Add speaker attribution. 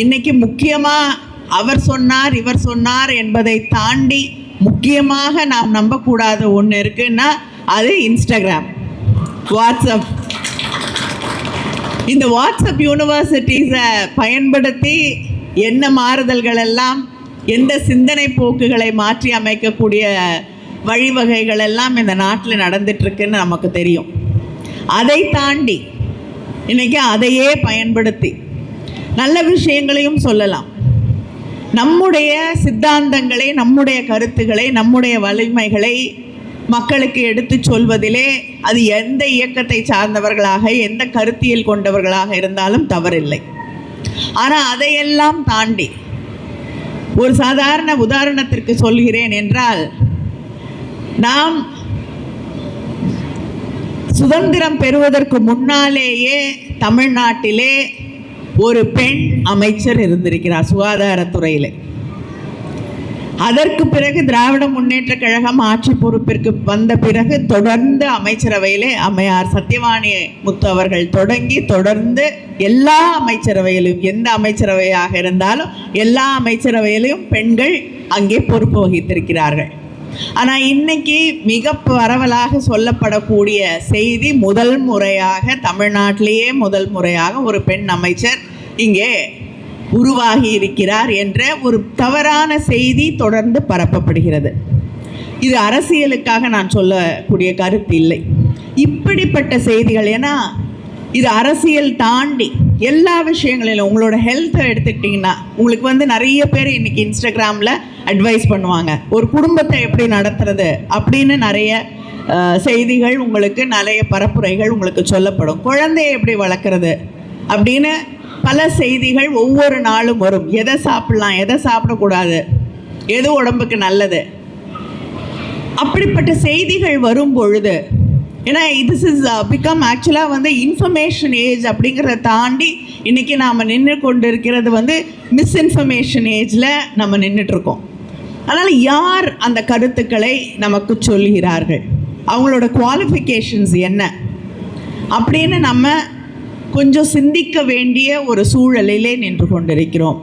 Speaker 1: இன்னைக்கு முக்கியமாக அவர் சொன்னார் இவர் சொன்னார் என்பதை தாண்டி முக்கியமாக நாம் நம்பக்கூடாத ஒன்று இருக்குன்னா அது இன்ஸ்டாகிராம், வாட்ஸ்அப். இந்த வாட்ஸ்அப் யூனிவர்சிட்டிஸை பயன்படுத்தி என்ன மாறுதல்கள் எல்லாம், எந்த சிந்தனை போக்குகளை மாற்றி அமைக்கக்கூடிய வழிவகைகள் எல்லாம் இந்த நாட்டில் நடந்துட்டுருக்குன்னு நமக்கு தெரியும். அதை தாண்டி இன்றைக்கி அதையே பயன்படுத்தி நல்ல விஷயங்களையும் சொல்லலாம். நம்முடைய சித்தாந்தங்களை, நம்முடைய கருத்துக்களை, நம்முடைய வலிமைகளை மக்களுக்கு எடுத்து சொல்வதிலே அது எந்த இயக்கத்தை சார்ந்தவர்களாக, எந்த கருத்தியல் கொண்டவர்களாக இருந்தாலும் தவறில்லை. ஆனால் அதையெல்லாம் தாண்டி ஒரு சாதாரண உதாரணத்திற்கு சொல்கிறேன் என்றால், நாம் சுதந்திரம் பெறுவதற்கு முன்னாலேயே தமிழ்நாட்டிலே ஒரு பெண் அமைச்சர் இருந்திருக்கிறார் சுகாதாரத்துறையில். அதற்கு பிறகு திராவிட முன்னேற்ற கழகம் ஆட்சி பொறுப்பிற்கு வந்த பிறகு தொடர்ந்து அமைச்சரவையிலே அம்மையார் சத்யவாணி முத்து அவர்கள் தொடர்ந்து எல்லா அமைச்சரவையிலும், எந்த அமைச்சரவையாக இருந்தாலும் எல்லா அமைச்சரவையிலும் பெண்கள் அங்கே பொறுப்பு வகித்திருக்கிறார்கள். ஆனால் இன்னைக்கு மிக பரவலாக சொல்லப்படக்கூடிய செய்தி, முதல் முறையாக தமிழ்நாட்டிலேயே முதல் முறையாக ஒரு பெண் அமைச்சர் இங்கே உருவாகி இருக்கிறார் என்ற ஒரு தவறான செய்தி தொடர்ந்து பரப்பப்படுகிறது. இது அரசியலுக்காக நான் சொல்லக்கூடிய கருத்து இல்லை. இப்படிப்பட்ட செய்திகள், ஏன்னா இது அரசியல் தாண்டி எல்லா விஷயங்களிலும், உங்களோட ஹெல்த்தை எடுத்துக்கிட்டிங்கன்னா உங்களுக்கு நிறைய பேர் இன்றைக்கி இன்ஸ்டாகிராமில் அட்வைஸ் பண்ணுவாங்க, ஒரு குடும்பத்தை எப்படி நடத்துறது அப்படின்னு நிறைய செய்திகள் உங்களுக்கு, நிறைய பரப்புரைகள் உங்களுக்கு சொல்லப்படும். குழந்தையை எப்படி வளர்க்குறது அப்படின்னு பல செய்திகள் ஒவ்வொரு நாளும் வரும். எதை சாப்பிட்லாம், எதை சாப்பிடக்கூடாது, எது உடம்புக்கு நல்லது, அப்படிப்பட்ட செய்திகள் வரும் பொழுது, ஏன்னா திஸ் இஸ் பிகம் ஆக்சுவலாக இன்ஃபர்மேஷன் ஏஜ் அப்படிங்கிறத தாண்டி இன்றைக்கி நாம் நின்று கொண்டு இருக்கிறது மிஸ்இன்ஃபர்மேஷன் ஏஜில் நம்ம நின்றுட்டுருக்கோம். அதனால் யார் அந்த கருத்துக்களை நமக்கு சொல்கிறார்கள், அவங்களோட குவாலிஃபிகேஷன்ஸ் என்ன அப்படின்னு நம்ம கொஞ்சம் சிந்திக்க வேண்டிய ஒரு சூழலிலே நின்று கொண்டிருக்கிறோம்.